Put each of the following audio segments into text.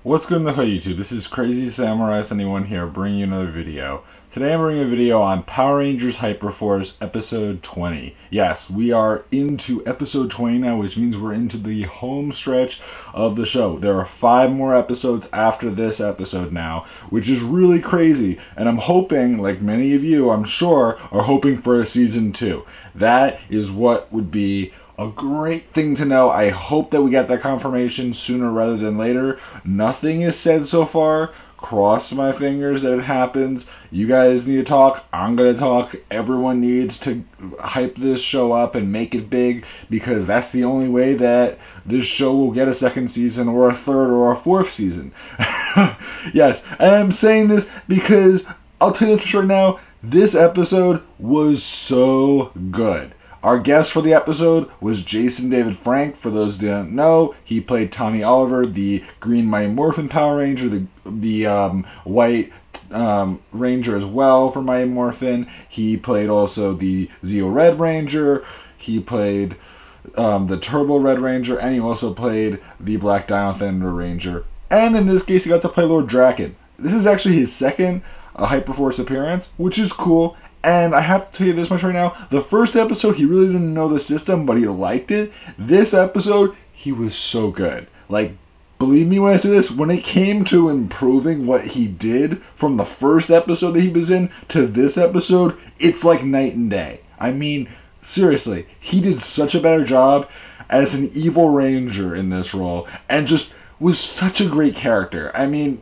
What's good in the hood, YouTube? This is Crazy Samurai 71 here, bringing you another video. Today I'm bringing a video on Power Rangers Hyperforce episode 20. Yes, we are into episode 20 now, which means we're into the home stretch of the show. There are 5 more episodes after this episode now, which is really crazy. And I'm hoping, like many of you, I'm sure, are hoping for a season 2. That is what would be a great thing to know. I hope that we get that confirmation sooner rather than later. Nothing is said so far. Cross my fingers that it happens. You guys need to talk. I'm going to talk. Everyone needs to hype this show up and make it big, because that's the only way that this show will get a second season or a third or a fourth season. Yes, and I'm saying this because I'll tell you this right now. This episode was so good. Our guest for the episode was Jason David Frank. For those who don't know, he played Tommy Oliver, the Green Mighty Morphin Power Ranger, the White Ranger as well for Mighty Morphin. He played also the Zeo Red Ranger. He played the Turbo Red Ranger, and he also played the Black Dino Thunder Ranger. And in this case, he got to play Lord Drakkon. This is actually his second Hyperforce appearance, which is cool. And I have to tell you this much right now. The first episode, he really didn't know the system, but he liked it. This episode, he was so good. Like, believe me when I say this, when it came to improving what he did from the first episode that he was in to this episode, it's like night and day. I mean, seriously, he did such a better job as an evil ranger in this role, and just was such a great character. I mean,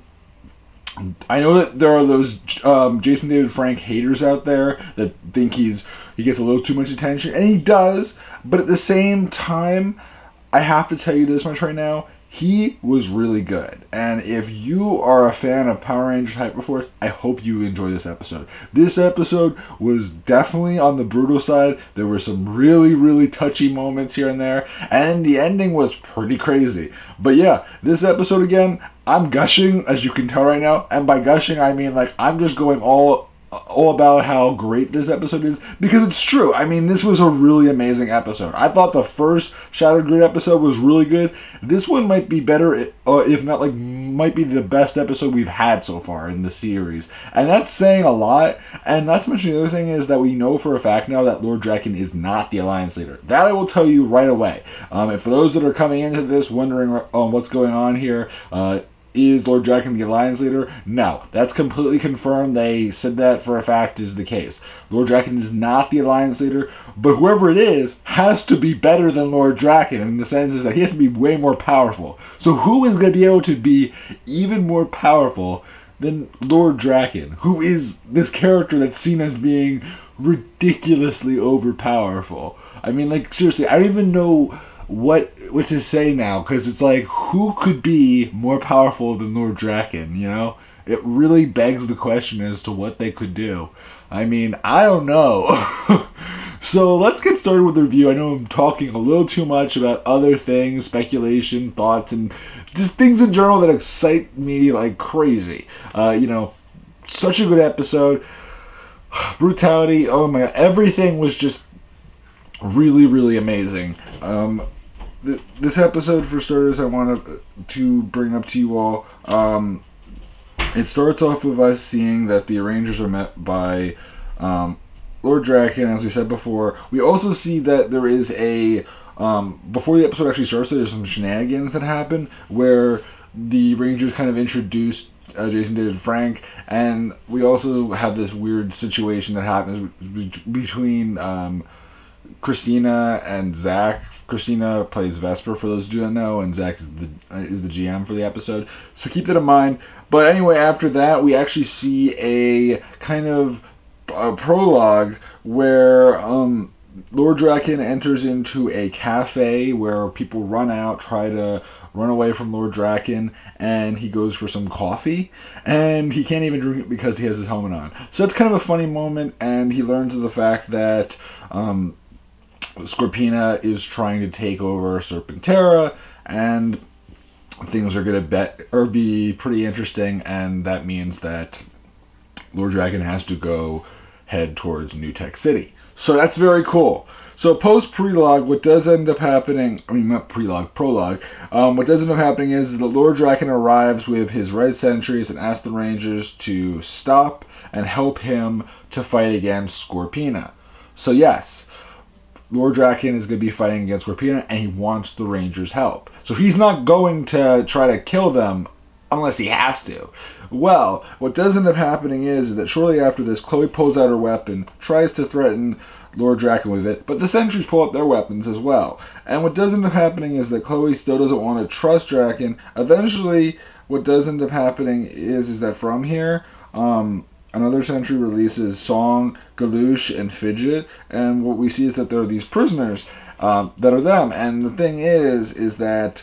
I know that there are those Jason David Frank haters out there that think he gets a little too much attention, and he does, but at the same time, I have to tell you this much right now, he was really good. And if you are a fan of Power Rangers Hyperforce, I hope you enjoy this episode. This episode was definitely on the brutal side. There were some really, really touchy moments here and there, and the ending was pretty crazy. But yeah, this episode again, I'm gushing, as you can tell right now, and by gushing I mean like I'm just going all about how great this episode is, because it's true. I mean, this was a really amazing episode. I thought the first Shattered Grid episode was really good. This one might be better, if not, like, might be the best episode we've had so far in the series. And that's saying a lot. And not to mention the other thing is that we know for a fact now that Lord Drakkon is not the Alliance leader. That I will tell you right away. And for those that are coming into this wondering what's going on here, is Lord Drakkon the Alliance leader? No, that's completely confirmed. They said that for a fact is the case. Lord Drakkon is not the Alliance leader, but whoever it is has to be better than Lord Drakkon, in the sense is that he has to be way more powerful. So who is going to be able to be even more powerful than Lord Drakkon, who is this character that's seen as being ridiculously overpowerful? I mean, like, seriously, I don't even know what to say now, because it's like, who could be more powerful than Lord Drakkon, you know? It really begs the question as to what they could do. I mean, I don't know. So let's get started with the review. I know I'm talking a little too much about other things, speculation, thoughts, and just things in general that excite me like crazy. You know, such a good episode. Brutality, oh my god, everything was just really, really amazing. This episode, for starters, I wanted to bring up to you all. It starts off with us seeing that the Rangers are met by Lord Drakkon, as we said before. We also see that there is a before the episode actually starts, there's some shenanigans that happen where the Rangers kind of introduced Jason David Frank, and we also have this weird situation that happens between Christina and Zach. Christina plays Vesper, for those who don't know, and Zach is the GM for the episode. So keep that in mind. But anyway, after that, we actually see a kind of a prologue where Lord Drakkon enters into a cafe where people run out, try to run away from Lord Drakkon, and he goes for some coffee, and he can't even drink it because he has his helmet on. So it's kind of a funny moment, and he learns of the fact that Scorpina is trying to take over Serpentera, and things are going to be pretty interesting, and that means that Lord Drakkon has to go head towards New Tech City. So that's very cool. So post-prologue, what does end up happening, I mean not prologue, prologue, what does end up happening is that Lord Drakkon arrives with his red sentries and asks the Rangers to stop and help him to fight against Scorpina. So yes, Lord Drakkon is going to be fighting against Scorpina, and he wants the Rangers' help. So he's not going to try to kill them unless he has to. Well, what does end up happening is that shortly after this, Chloe pulls out her weapon, tries to threaten Lord Drakkon with it, but the sentries pull out their weapons as well. And what does end up happening is that Chloe still doesn't want to trust Drakkon. Eventually, what does end up happening is that from here, another sentry releases Song, Galouche, and Fidget, and what we see is that there are these prisoners that are them. And the thing is that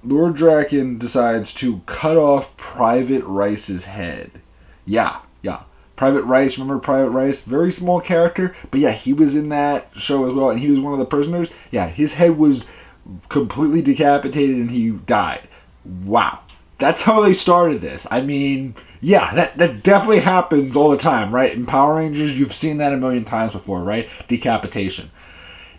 Lord Drakkon decides to cut off Private Rice's head. Yeah. Private Rice, remember Private Rice? Very small character, but yeah, he was in that show as well, and he was one of the prisoners. Yeah, his head was completely decapitated and he died. Wow. That's how they started this. I mean, yeah, that definitely happens all the time, right? In Power Rangers, you've seen that a million times before, right? Decapitation.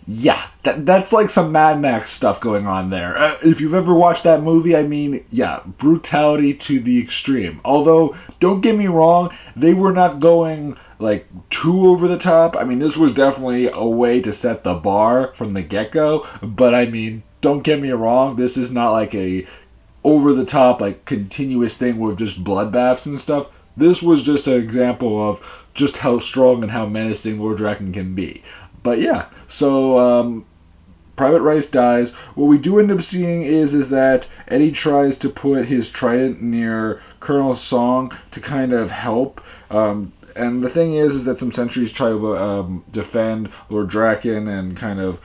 Yeah, that's like some Mad Max stuff going on there. If you've ever watched that movie, I mean, yeah, brutality to the extreme. Although, don't get me wrong, they were not going like too over the top. I mean, this was definitely a way to set the bar from the get-go. But I mean, don't get me wrong, this is not like a over the top, like continuous thing with just bloodbaths and stuff. This was just an example of just how strong and how menacing Lord Drakkon can be. But yeah, so Private Rice dies. What we do end up seeing is that Eddie tries to put his trident near Colonel Song to kind of help. And the thing is that some sentries try to defend Lord Drakkon and kind of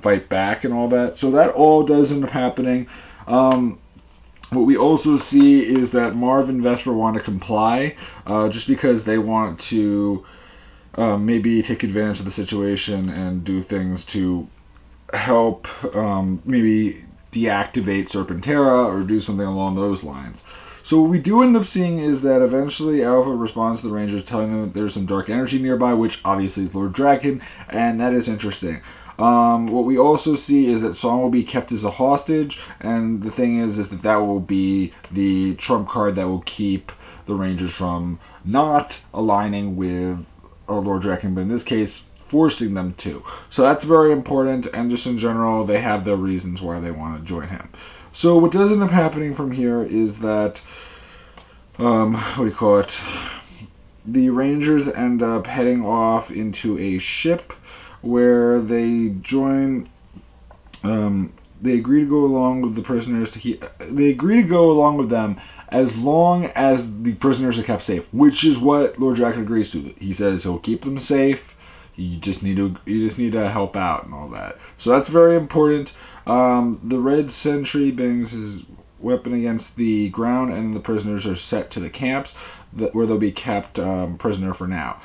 fight back and all that. So that all does end up happening. What we also see is that Marv and Vesper want to comply just because they want to maybe take advantage of the situation and do things to help maybe deactivate Serpentera or do something along those lines. So what we do end up seeing is that eventually Alpha responds to the Rangers telling them that there's some dark energy nearby, which obviously is Lord Drakkon, and that is interesting. What we also see is that Song will be kept as a hostage, and the thing is that will be the trump card that will keep the Rangers from not aligning with Lord Drakkon, but in this case, forcing them to. So that's very important, and just in general, they have their reasons why they want to join him. So what does end up happening from here is that, the Rangers end up heading off into a ship where they join, they agree to go along with the prisoners they agree to go along with them as long as the prisoners are kept safe, which is what Lord Drakkon agrees to. He says he'll keep them safe. You just need to help out and all that. So that's very important. The red sentry bangs his weapon against the ground, and the prisoners are set to the camps where they'll be kept prisoner for now.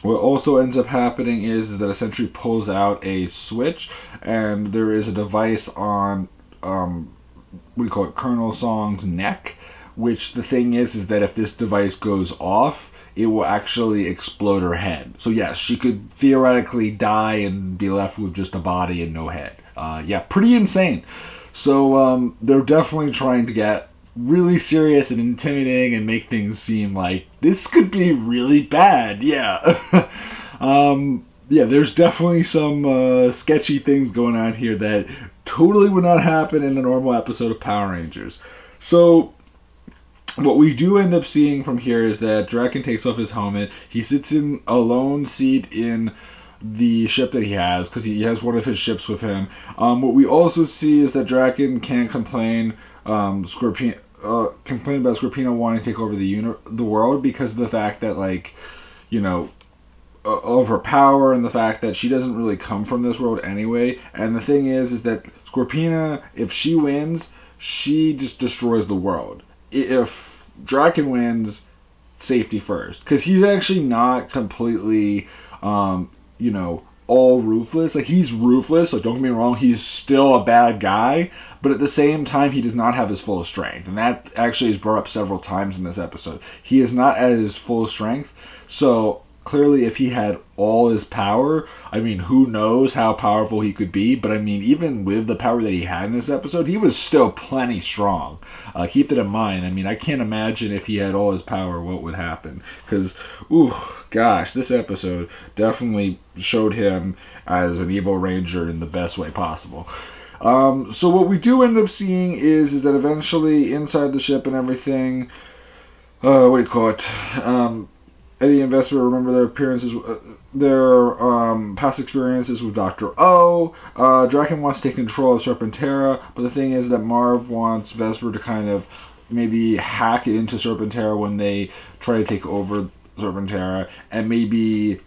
What also ends up happening is that a sentry pulls out a switch, and there is a device on Colonel Song's neck, which the thing is that if this device goes off, it will actually explode her head. So yes, she could theoretically die and be left with just a body and no head. Yeah, pretty insane. So they're definitely trying to get really serious and intimidating and make things seem like this could be really bad. Yeah. Yeah, there's definitely some sketchy things going on here that totally would not happen in a normal episode of Power Rangers. So what we do end up seeing from here is that Drakkon takes off his helmet. He sits in a lone seat in the ship that he has, because he has one of his ships with him. What we also see is that Drakkon can't complain about Scorpina wanting to take over the world because of the fact that, like, you know, of her power and the fact that she doesn't really come from this world anyway. And the thing is that Scorpina, if she wins, she just destroys the world. If Drakkon wins, safety first, because he's actually not completely, you know, all ruthless. Like, he's ruthless, like, don't get me wrong, he's still a bad guy, but at the same time, he does not have his full strength, and that actually is brought up several times in this episode. He is not at his full strength, so clearly if he had all his power, I mean, who knows how powerful he could be, but I mean, even with the power that he had in this episode, he was still plenty strong. Keep that in mind. I mean, I can't imagine if he had all his power what would happen, because, ooh, gosh, this episode definitely showed him as an evil ranger in the best way possible. So what we do end up seeing is that eventually inside the ship and everything, what do you call it? Eddie and Vesper remember their appearances, their past experiences with Dr. O. Drakkon wants to take control of Serpentera, but the thing is that Marv wants Vesper to kind of maybe hack into Serpentera when they try to take over Serpentera, and maybe,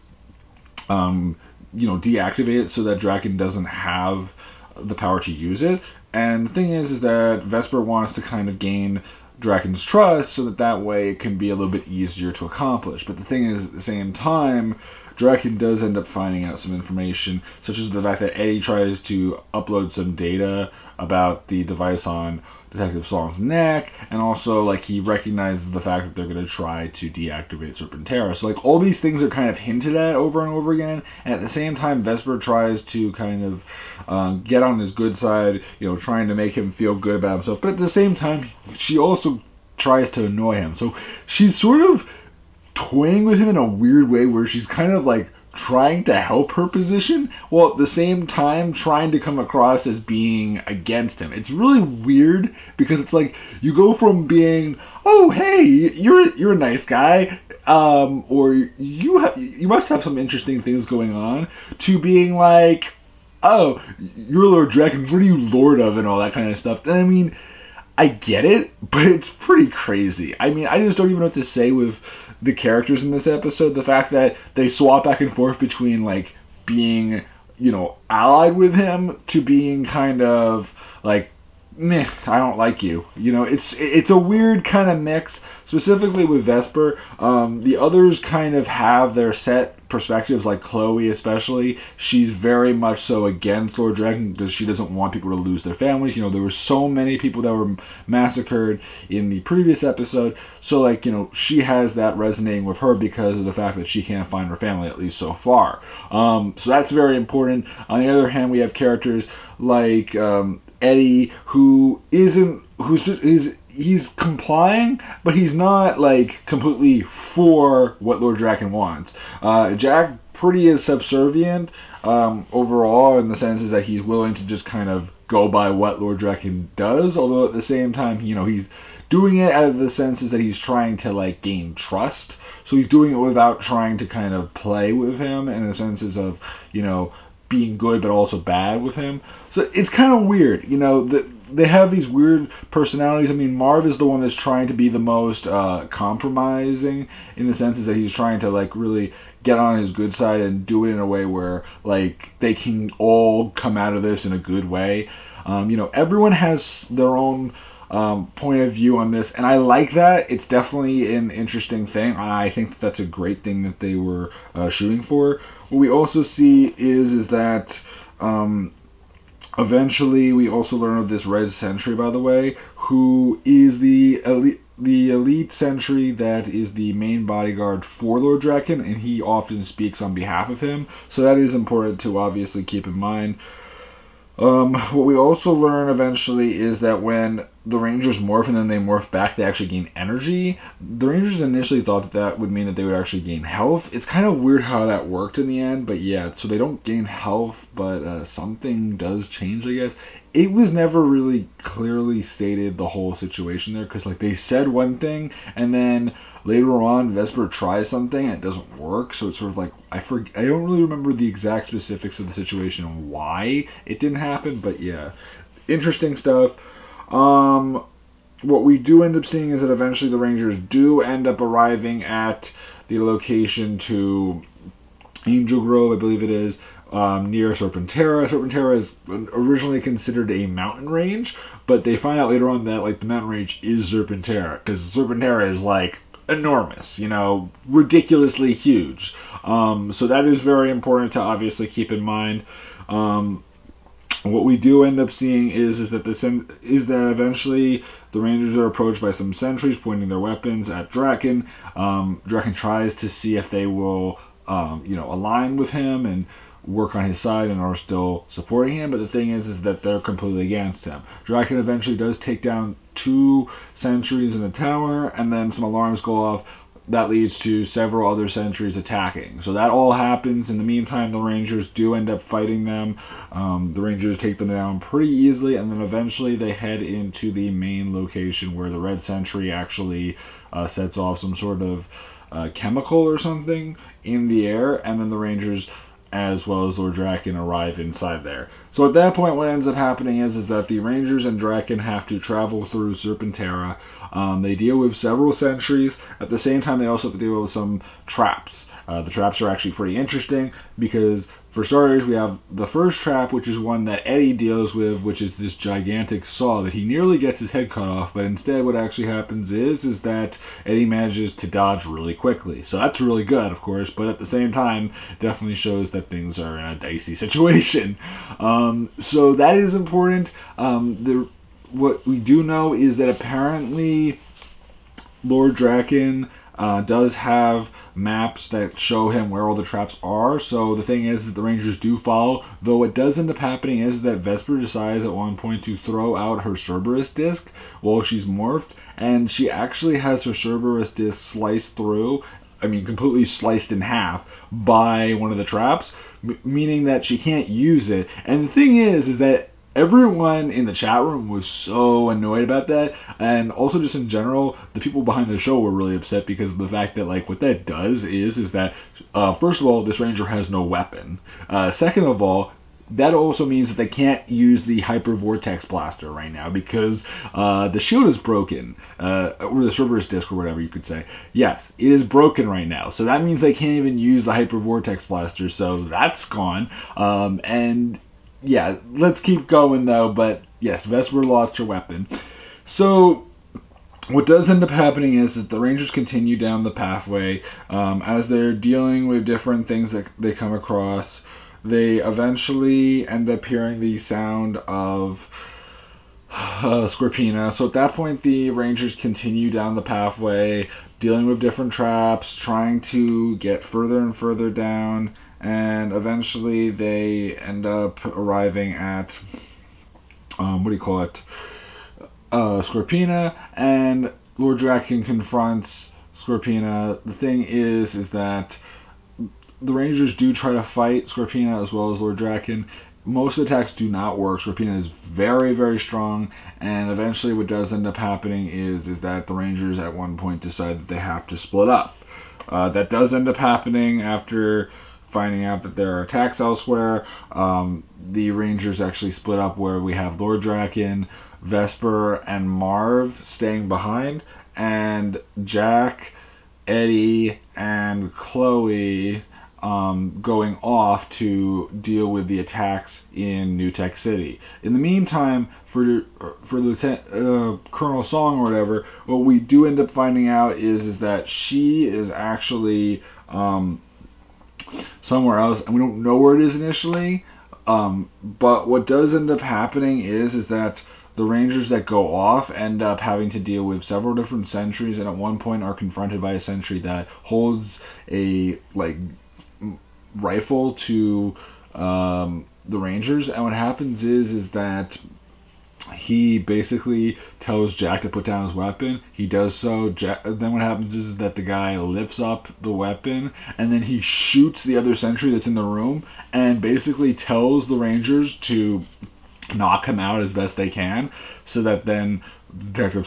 deactivate it so that Drakkon doesn't have the power to use it. And the thing is that Vesper wants to kind of gain Drakkon's trust so that way it can be a little bit easier to accomplish. But the thing is, at the same time, Drakkon does end up finding out some information, such as the fact that Eddie tries to upload some data about the device on Detective Song's neck, and also, like, he recognizes the fact that they're going to try to deactivate Serpentera. So, like, all these things are kind of hinted at over and over again, and at the same time, Vesper tries to kind of get on his good side, trying to make him feel good about himself, but at the same time, she also tries to annoy him. So, she's sort of toying with him in a weird way where she's kind of, like, trying to help her position, while at the same time trying to come across as being against him. It's really weird, because it's like you go from being, oh hey, you're a nice guy, or you must have some interesting things going on, to being like, oh, you're Lord Drakkon, what are you Lord of, and all that kind of stuff. And I mean, I get it, but it's pretty crazy. I mean, I just don't even know what to say with the characters in this episode. The fact that they swap back and forth between, like, being, allied with him to being kind of like, meh, I don't like you. It's a weird kind of mix, specifically with Vesper. The others kind of have their set perspectives, like Chloe especially. She's very much so against Lord Drakkon because she doesn't want people to lose their families. There were so many people that were massacred in the previous episode, so, like, she has that resonating with her because of the fact that she can't find her family, at least so far. So that's very important. On the other hand, we have characters like Eddie, he's complying, but he's not, like, completely for what Lord Drakkon wants. Jack pretty is subservient overall, in the sense is that he's willing to just kind of go by what Lord Drakkon does, although at the same time, he's doing it out of the senses that he's trying to, like, gain trust. So he's doing it without trying to kind of play with him in the senses of, being good but also bad with him. So it's kind of weird, they have these weird personalities. I mean, Marv is the one that's trying to be the most compromising, in the sense that he's trying to, like, really get on his good side and do it in a way where, like, they can all come out of this in a good way. Everyone has their own point of view on this, and I like that. It's definitely an interesting thing. I think that's a great thing that they were shooting for. What we also see is that eventually we also learn of this Red Sentry, by the way, who is the elite sentry that is the main bodyguard for Lord Drakkon, and he often speaks on behalf of him. So that is important to obviously keep in mind. What we also learn eventually is that when the Rangers morph and then they morph back, they actually gain energy. The Rangers initially thought that would mean that they would actually gain health. It's kind of weird how that worked in the end, but yeah, so they don't gain health, but something does change, I guess. It was never really clearly stated, the whole situation there, because, like, they said one thing, and then later on, Vesper tries something and it doesn't work, so it's sort of like, I don't really remember the exact specifics of the situation and why it didn't happen, but yeah, interesting stuff. What we do end up seeing is that eventually the Rangers do end up arriving at the location to Angel Grove, I believe it is, near Serpentera. Serpentera is originally considered a mountain range, but they find out later on that, like, the mountain range is Serpentera, because Serpentera is, like, enormous, ridiculously huge. So that is very important to obviously keep in mind. what we do end up seeing is that eventually the Rangers are approached by some sentries pointing their weapons at Drakkon. Drakkon tries to see if they will, align with him and work on his side and are still supporting him. But the thing is that they're completely against him. Drakkon eventually does take down 2 sentries in a tower, and then some alarms go off. That leads to several other sentries attacking. So that all happens. In the meantime, the Rangers do end up fighting them. The Rangers take them down pretty easily, and then eventually they head into the main location where the red sentry actually sets off some sort of chemical or something in the air, and then the Rangers, as well as Lord Drakkon, arrive inside there. So at that point, what ends up happening is that the Rangers and Drakkon have to travel through Serpentera. They deal with several sentries. At the same time, they also have to deal with some traps. The traps are actually pretty interesting because, for starters, we have the first trap, which is one that Eddie deals with, which is this gigantic saw that he nearly gets his head cut off, but instead what actually happens is that Eddie manages to dodge really quickly. So that's really good, of course, but at the same time, definitely shows that things are in a dicey situation. So that is important. What we do know is that apparently Lord Drakkon does have maps that show him where all the traps are. So the thing is that the Rangers do follow. Though what does end up happening is that Vesper decides at one point to throw out her Cerberus disc while she's morphed. And she actually has her Cerberus disc sliced through. Completely sliced in half by one of the traps. Meaning that she can't use it. And the thing is that everyone in the chat room was so annoyed about that, and also just in general, the people behind the show were really upset because of the fact that, like, what that does is that, first of all, this Ranger has no weapon. Second of all, that also means that they can't use the Hyper Vortex Blaster right now because the shield is broken, or the Cerberus disc, or whatever you could say. Yes, it is broken right now, so that means they can't even use the Hyper Vortex Blaster, so that's gone. And yeah, let's keep going though, but yes, Vesper lost her weapon. So what does end up happening is that the Rangers continue down the pathway. As they're dealing with different things that they come across, they eventually end up hearing the sound of Scorpina. So at that point, the Rangers continue down the pathway, dealing with different traps, trying to get further and further down. And eventually they end up arriving at, Scorpina, and Lord Drakkon confronts Scorpina. The thing is that the Rangers do try to fight Scorpina as well as Lord Drakkon. Most attacks do not work. Scorpina is very, very strong, and eventually what does end up happening is that the Rangers at one point decide that they have to split up. That does end up happening after finding out that there are attacks elsewhere. The Rangers actually split up where we have Lord Drakkon, Vesper, and Marv staying behind, and Jack, Eddie, and Chloe going off to deal with the attacks in New Tech City. In the meantime, for Lieutenant Colonel Song or whatever, what we do end up finding out is that she is actually somewhere else, and we don't know where it is initially. But what does end up happening is that the Rangers that go off end up having to deal with several different sentries, and at one point are confronted by a sentry that holds a rifle to the Rangers. And what happens is that he basically tells Jack to put down his weapon. He does so. Then what happens is that the guy lifts up the weapon, and then he shoots the other sentry that's in the room, and basically tells the Rangers to knock him out as best they can, so that then Colonel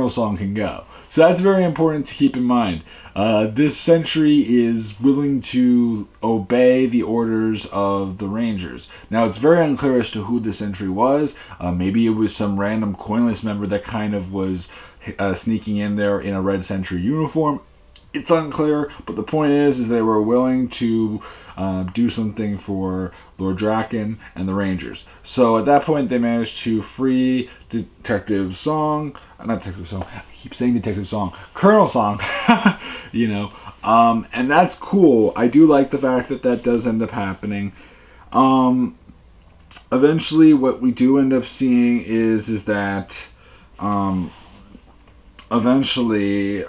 Song can go. So that's very important to keep in mind. This sentry is willing to obey the orders of the Rangers. Now, it's very unclear as to who the sentry was. Maybe it was some random coinless member that kind of was sneaking in there in a red sentry uniform. It's unclear, but the point is they were willing to do something for Lord Drakkon and the Rangers. So at that point, they managed to free Detective Song. Not Detective Song. I keep saying Detective Song. Colonel Song. And that's cool. I do like the fact that that does end up happening. Eventually, what we do end up seeing is that eventually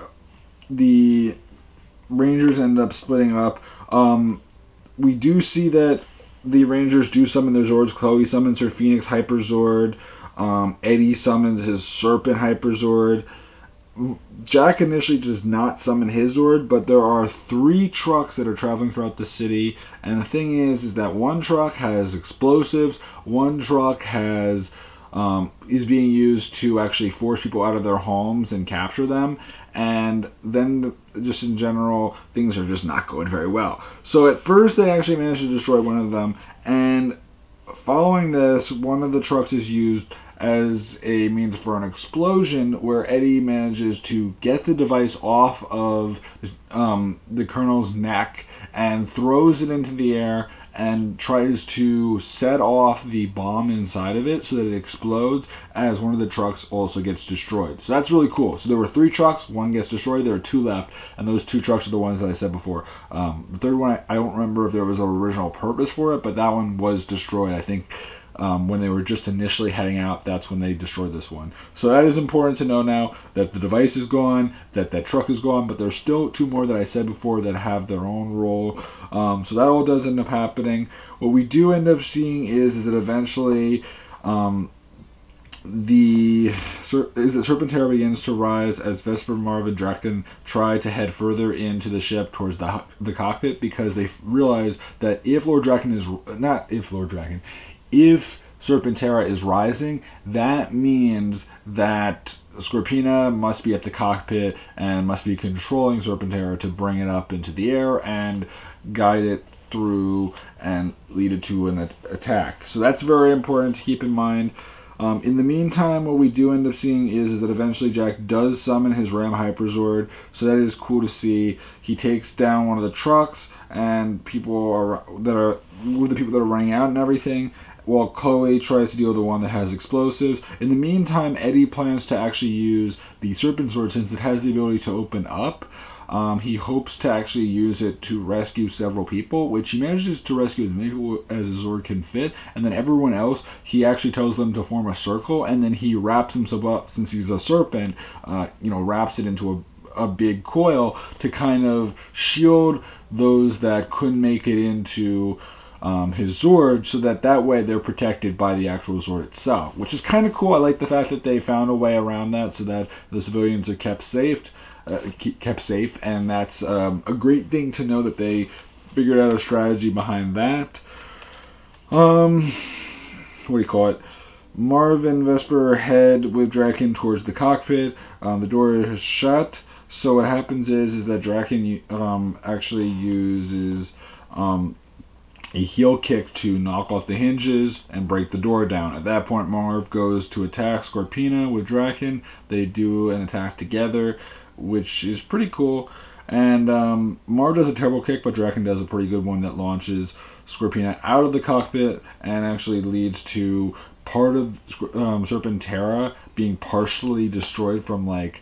the Rangers end up splitting up. We do see that the Rangers do summon their Zords. Chloe summons her Phoenix Hyper Zord. Eddie summons his Serpent Hyper Zord. Jack initially does not summon his Zord, but there are 3 trucks that are traveling throughout the city. And the thing is that one truck has explosives, one truck has is being used to actually force people out of their homes and capture them. And then just in general, things are just not going very well. So at first they actually managed to destroy one of them, and following this, one of the trucks is used as a means for an explosion where Eddie manages to get the device off of the Colonel's neck and throws it into the air and tries to set off the bomb inside of it so that it explodes as one of the trucks also gets destroyed. So that's really cool. So there were 3 trucks, one gets destroyed, there are 2 left, and those 2 trucks are the ones that I said before. The third one, I don't remember if there was an original purpose for it, but that one was destroyed. I think when they were just initially heading out, that's when they destroyed this one. So that is important to know now, that the device is gone, that that truck is gone, but there's still 2 more that I said before that have their own role. So that all does end up happening. What we do end up seeing is that eventually Serpentera begins to rise as Vesper, Marv, and Drakkon try to head further into the ship towards the cockpit, because they realize that if if Serpentera is rising, that means that Scorpina must be at the cockpit and must be controlling Serpentera to bring it up into the air and guide it through and lead it to an attack. So that's very important to keep in mind. In the meantime, what we do end up seeing is that eventually Jack does summon his Ram Hyperzord, so that is cool to see. He takes down one of the trucks, and the people that are running out and everything, while Chloe tries to deal with the one that has explosives. In the meantime, Eddie plans to actually use the Serpent Sword since it has the ability to open up. He hopes to actually use it to rescue several people, which he manages to rescue as many people as his Zord can fit, and then everyone else, he actually tells them to form a circle, and then he wraps himself up, since he's a serpent, wraps it into a big coil to kind of shield those that couldn't make it into his Zord, so that way they're protected by the actual Zord itself, which is kind of cool. I like the fact that they found a way around that so that the civilians are kept safe, and that's a great thing to know that they figured out a strategy behind that. What do you call it? Marv and Vesper head with Drakkon towards the cockpit. The door is shut, so what happens is that Drakkon actually uses a heel kick to knock off the hinges and break the door down. At that point, Marv goes to attack Scorpina with Drakkon. They do an attack together, which is pretty cool. And Marv does a terrible kick, but Drakkon does a pretty good one that launches Scorpina out of the cockpit and actually leads to part of Serpentera being partially destroyed from like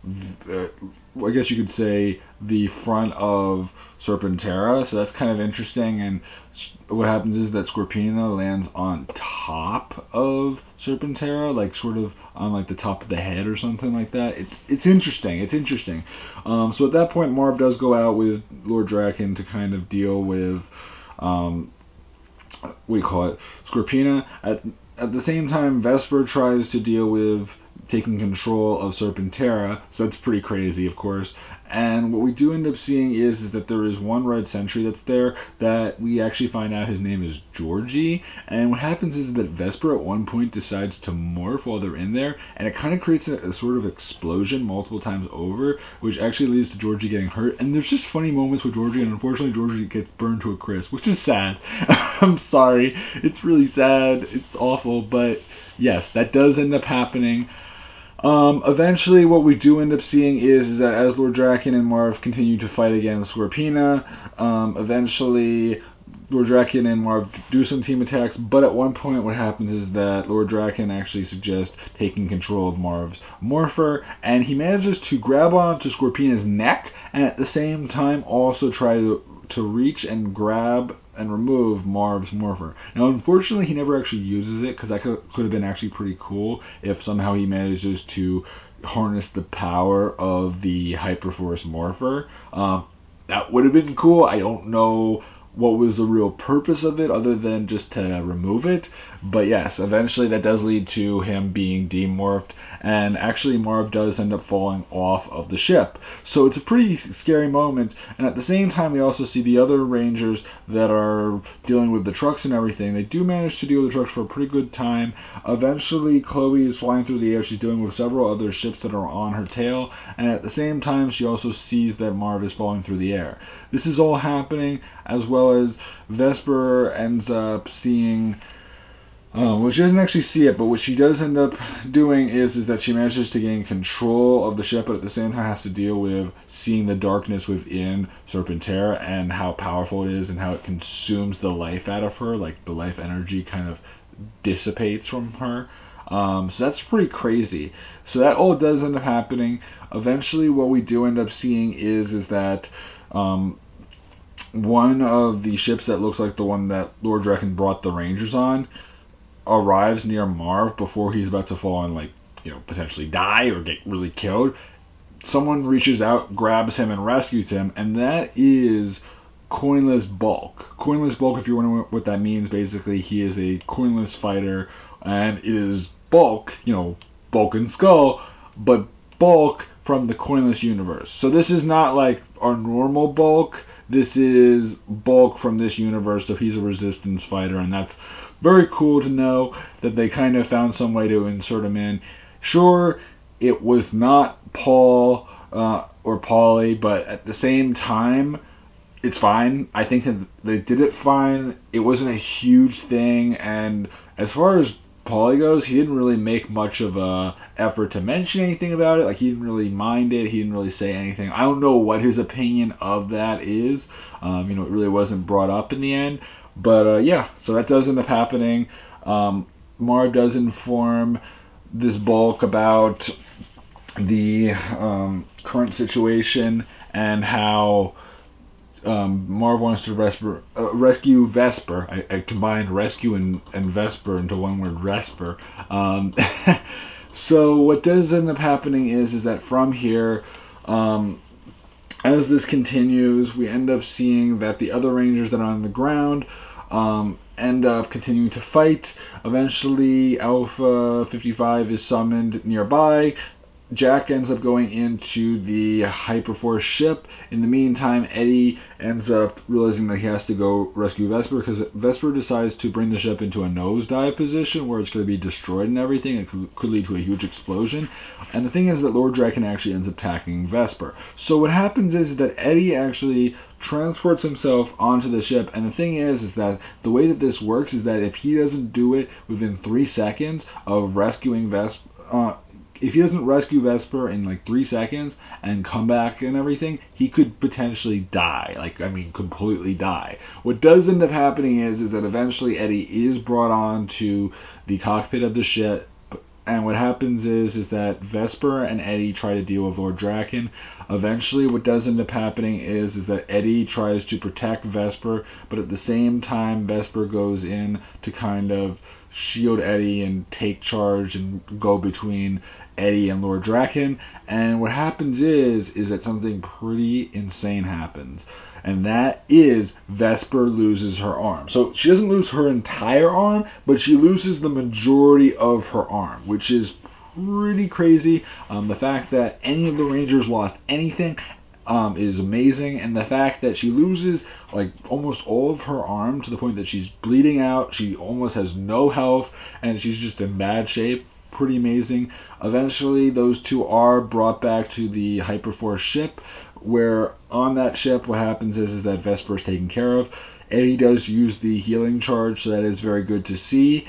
I guess you could say the front of Serpentera, so that's kind of interesting. And what happens is that Scorpina lands on top of Serpentera, like sort of on like the top of the head or something like that. It's interesting. So at that point, Marv does go out with Lord Drakkon to kind of deal with Scorpina. At the same time, Vesper tries to deal with taking control of Serpentera, so that's pretty crazy, of course. And what we do end up seeing is that there is one red sentry that's there that we actually find out his name is Georgie. And what happens is that Vesper at one point decides to morph while they're in there, and it kind of creates a sort of explosion multiple times over, which actually leads to Georgie getting hurt. And there's just funny moments with Georgie, and unfortunately Georgie gets burned to a crisp, which is sad. I'm sorry, it's really sad, it's awful, but yes, that does end up happening. Eventually, what we do end up seeing is that as Lord Drakkon and Marv continue to fight against Scorpina, eventually Lord Drakkon and Marv do some team attacks, but at one point what happens is that Lord Drakkon actually suggests taking control of Marv's Morpher, and he manages to grab onto Scorpina's neck, and at the same time also try to reach and grab and remove Marv's morpher. Now, unfortunately, he never actually uses it, because that could have been actually pretty cool if somehow he manages to harness the power of the Hyperforce morpher. That would have been cool. I don't know what was the real purpose of it other than just to remove it. But yes, eventually that does lead to him being demorphed, and actually Marv does end up falling off of the ship. So it's a pretty scary moment, and at the same time we also see the other Rangers that are dealing with the trucks and everything. They do manage to deal with the trucks for a pretty good time. Eventually Chloe is flying through the air. She's dealing with several other ships that are on her tail, and at the same time she also sees that Marv is falling through the air. This is all happening as well as Vesper ends up seeing, well, she doesn't actually see it, but what she does end up doing is that she manages to gain control of the ship, but at the same time has to deal with seeing the darkness within Serpentera and how powerful it is and how it consumes the life out of her, like the life energy kind of dissipates from her. So that's pretty crazy. So that all does end up happening. Eventually what we do end up seeing is that one of the ships that looks like the one that Lord Drakkon brought the Rangers on arrives near Marv before he's about to fall and, like, you know, potentially die or get really killed. Someone reaches out, grabs him, and rescues him, and that is Coinless Bulk. Coinless Bulk, if you're wondering what that means, basically he is a coinless fighter, and it is Bulk, you know, Bulk and Skull, but Bulk from the coinless universe. So this is not like our normal Bulk. This is Bulk from this universe, so he's a resistance fighter, and that's very cool to know that they kind of found some way to insert him in. Sure, it was not Paul or Polly, but at the same time, it's fine. I think that they did it fine. It wasn't a huge thing, and as far as Polly goes, he didn't really make much of a effort to mention anything about it. Like, he didn't really mind it. He didn't really say anything. I don't know what his opinion of that is. You know, it really wasn't brought up in the end. But yeah, so that does end up happening. Marv does inform this Bulk about the current situation and how Marv wants to rescue Vesper. I combined rescue and Vesper into one word, Vesper. So what does end up happening is that from here, as this continues, we end up seeing that the other Rangers that are on the ground end up continuing to fight. Eventually, Alpha 55 is summoned nearby. Jack ends up going into the Hyperforce ship. In the meantime, Eddie ends up realizing that he has to go rescue Vesper, because Vesper decides to bring the ship into a nosedive position where it's going to be destroyed and everything. It could lead to a huge explosion. And the thing is that Lord Drakkon actually ends up attacking Vesper. So what happens is that Eddie actually transports himself onto the ship, and the thing is that the way that this works is that if he doesn't do it within 3 seconds of rescuing Vesper, if he doesn't rescue Vesper in like 3 seconds and come back and everything, he could potentially die. Like, I mean, completely die. What does end up happening is that eventually Eddie is brought on to the cockpit of the ship, and what happens is that Vesper and Eddie try to deal with Lord Drakkon. Eventually, what does end up happening is that Eddie tries to protect Vesper, but at the same time, Vesper goes in to kind of shield Eddie and take charge and go between Eddie and Lord Drakkon. And what happens is that something pretty insane happens, and that is Vesper loses her arm. So she doesn't lose her entire arm, but she loses the majority of her arm, which is pretty crazy. The fact that any of the Rangers lost anything is amazing, and the fact that she loses like almost all of her arm to the point that she's bleeding out, she almost has no health, and she's just in bad shape, pretty amazing. Eventually those two are brought back to the Hyperforce ship, where on that ship what happens is that Vesper is taken care of. Eddie does use the healing charge, so that is very good to see.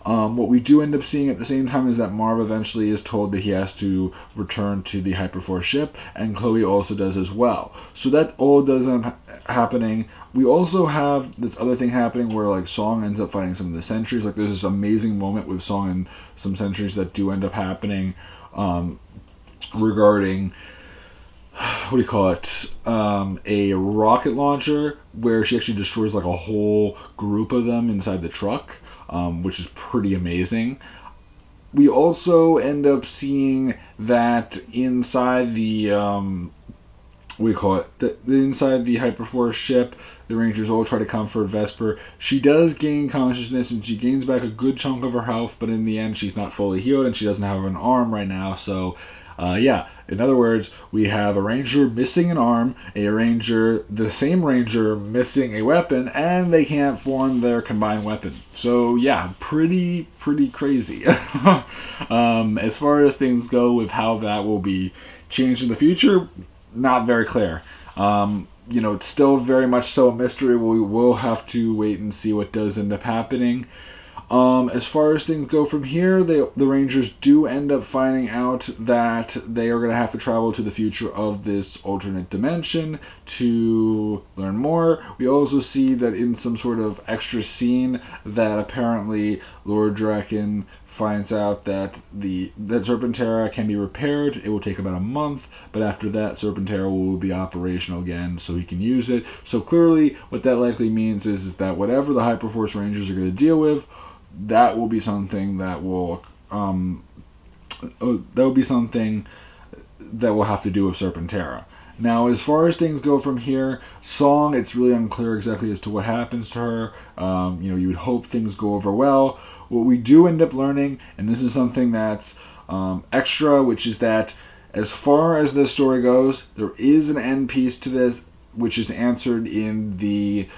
What we do end up seeing at the same time is that Marv eventually is told that he has to return to the Hyperforce ship, and Chloe also does as well. So that all does end up happening. We also have this other thing happening where like Song ends up fighting some of the sentries. Like, there's this amazing moment with Song and some sentries that do end up happening regarding what do you call it, a rocket launcher where she actually destroys like a whole group of them inside the truck, which is pretty amazing. We also end up seeing that inside the what do you call it? Inside the Hyperforce ship, the Rangers all try to comfort Vesper. She does gain consciousness and she gains back a good chunk of her health, but in the end she's not fully healed and she doesn't have an arm right now. So yeah, in other words, we have a Ranger missing an arm, the same Ranger missing a weapon, and they can't form their combined weapon. So yeah, pretty crazy. As far as things go with how that will be changed in the future, not very clear. You know, it's still very much so a mystery. We will have to wait and see what does end up happening. As far as things go from here, the Rangers do end up finding out that they are going to have to travel to the future of this alternate dimension to learn more. We also see that in some sort of extra scene that apparently Lord Drakkon finds out that that Serpentera can be repaired. It will take about a month, but after that Serpentera will be operational again so he can use it. So clearly what that likely means is that whatever the Hyperforce Rangers are going to deal with, that will be something that will have to do with Serpentera. Now, as far as things go from here, Song, it's really unclear exactly as to what happens to her. You know, you would hope things go over well. What we do end up learning, and this is something that's extra, which is that as far as this story goes, there is an end piece to this, which is answered in the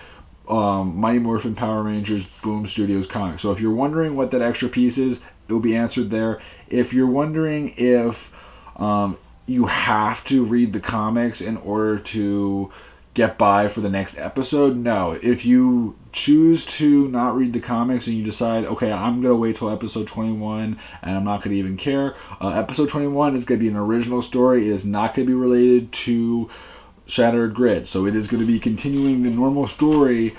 Mighty Morphin Power Rangers Boom Studios comic. So if you're wondering what that extra piece is, it will be answered there. If you're wondering if you have to read the comics in order to get by for the next episode, no. If you choose to not read the comics and you decide, okay, I'm going to wait till episode 21 and I'm not going to even care, episode 21 is going to be an original story. It is not going to be related to Shattered Grid, so it is going to be continuing the normal story,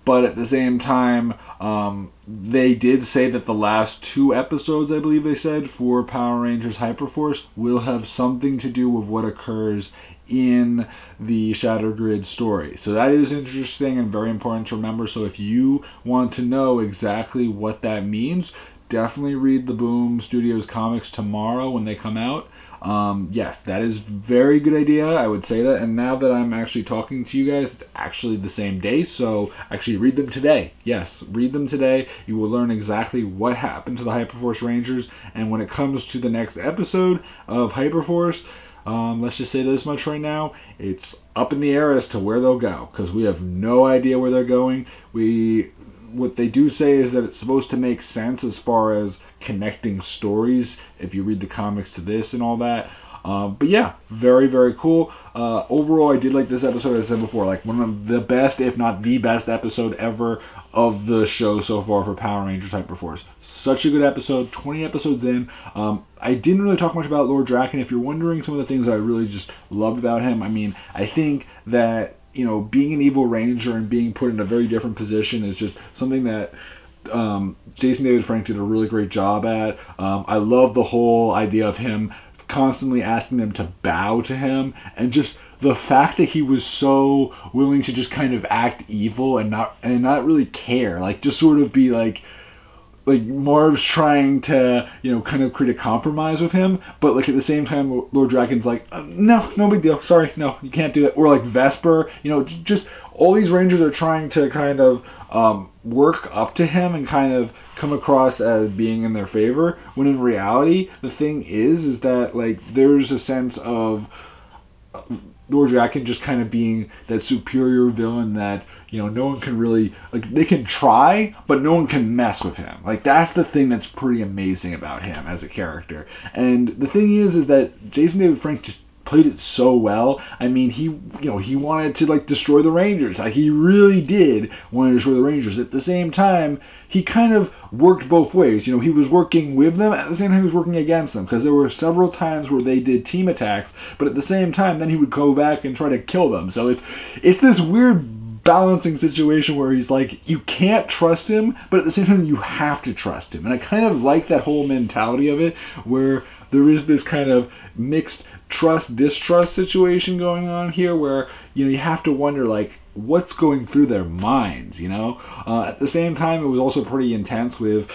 but at the same time, they did say that the last 2 episodes, I believe they said, for Power Rangers Hyperforce will have something to do with what occurs in the Shattered Grid story. So that is interesting and very important to remember. So if you want to know exactly what that means, definitely read the Boom Studios comics tomorrow when they come out. Yes, that is very good idea. I would say that. And now that I'm actually talking to you guys, it's actually the same day. So actually read them today. Yes, read them today. You will learn exactly what happened to the Hyperforce Rangers. And when it comes to the next episode of Hyperforce, let's just say this much right now. It's up in the air as to where they'll go, because we have no idea where they're going. What they do say is that it's supposed to make sense as far as connecting stories if you read the comics to this and all that. But yeah, very cool. Overall, I did like this episode, as I said before, like one of the best, if not the best episode ever of the show so far for Power Rangers Hyperforce. Such a good episode, 20 episodes in. I didn't really talk much about Lord Drakkon. If you're wondering some of the things that I really just loved about him, I mean, I think that, you know, being an evil ranger and being put in a very different position is just something that Jason David Frank did a really great job at. I love the whole idea of him constantly asking them to bow to him, and just the fact that he was so willing to just kind of act evil and not really care, like just sort of be like Marv's trying to, you know, kind of create a compromise with him, but like at the same time Lord Drakkon's like, no big deal, sorry, no, you can't do that. Or like Vesper, you know, just all these Rangers are trying to kind of work up to him and kind of come across as being in their favor, when in reality the thing is that like there's a sense of Lord Drakkon just kind of being that superior villain that, you know, no one can really, like, they can try, but no one can mess with him. Like, that's the thing that's pretty amazing about him as a character. And the thing is that Jason David Frank just played it so well. I mean, he wanted to like destroy the Rangers. Like, he really did want to destroy the Rangers. At the same time, he kind of worked both ways. You know, he was working with them, at the same time he was working against them, because there were several times where they did team attacks, but at the same time then he would go back and try to kill them. So it's this weird balancing situation where he's like, you can't trust him, but at the same time you have to trust him. And I kind of like that whole mentality of it, where there is this kind of mixed trust distrust situation going on here, where you have to wonder like what's going through their minds. At the same time, it was also pretty intense with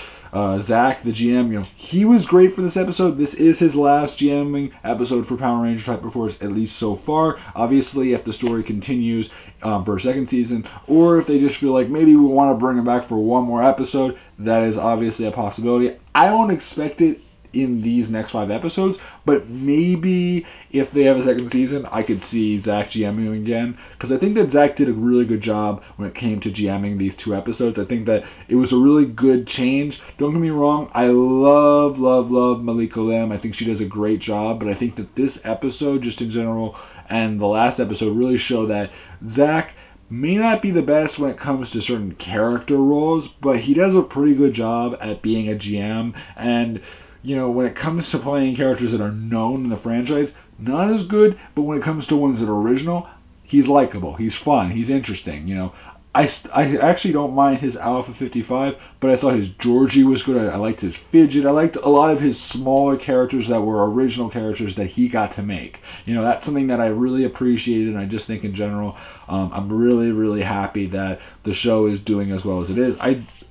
Zach, the GM. He was great for this episode. This is his last GMing episode for Power Rangers Hyperforce, at least so far. Obviously, if the story continues for a second season, or if they just feel like maybe we want to bring him back for one more episode, that is obviously a possibility. I don't expect it in these next 5 episodes, but maybe if they have a second season, I could see Zach GMing again, because I think that Zach did a really good job when it came to GMing these 2 episodes. I think that it was a really good change. Don't get me wrong, I love Malika Lim. I think she does a great job, but I think that this episode, just in general, and the last episode really show that Zach may not be the best when it comes to certain character roles, but he does a pretty good job at being a GM. And when it comes to playing characters that are known in the franchise, not as good, but when it comes to ones that are original, he's likable, he's fun, he's interesting. I actually don't mind his Alpha 55, but I thought his Georgie was good. I liked his Fidget. I liked a lot of his smaller characters that were original characters that he got to make. That's something that I really appreciated, and I just think in general, I'm really happy that the show is doing as well as it is.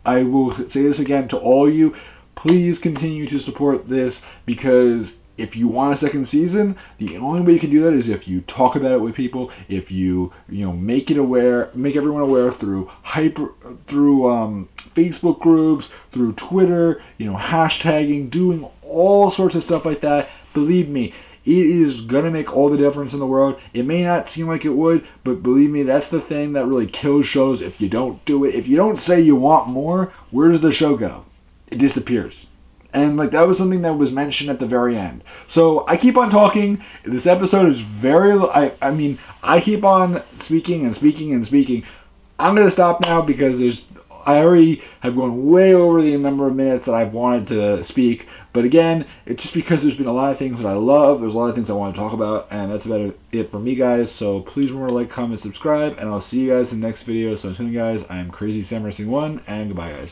I will say this again to all you. Please continue to support this, because if you want a second season, the only way you can do that is if you talk about it with people, if you make everyone aware through Facebook groups, through Twitter, hashtagging, doing all sorts of stuff like that. Believe me, it is gonna make all the difference in the world. It may not seem like it would, but believe me, that's the thing that really kills shows if you don't do it. If you don't say you want more, where does the show go? It disappears. And that was something that was mentioned at the very end. So I keep on talking. This episode is I keep on speaking. I'm going to stop now because I already have gone way over the number of minutes that I've wanted to speak. But again, it's just because there's been a lot of things that I love. There's a lot of things I want to talk about. And that's about it for me, guys. So please remember to like, comment, subscribe. And I'll see you guys in the next video. So until then, guys, I am Crazy Samurai 1, and goodbye, guys.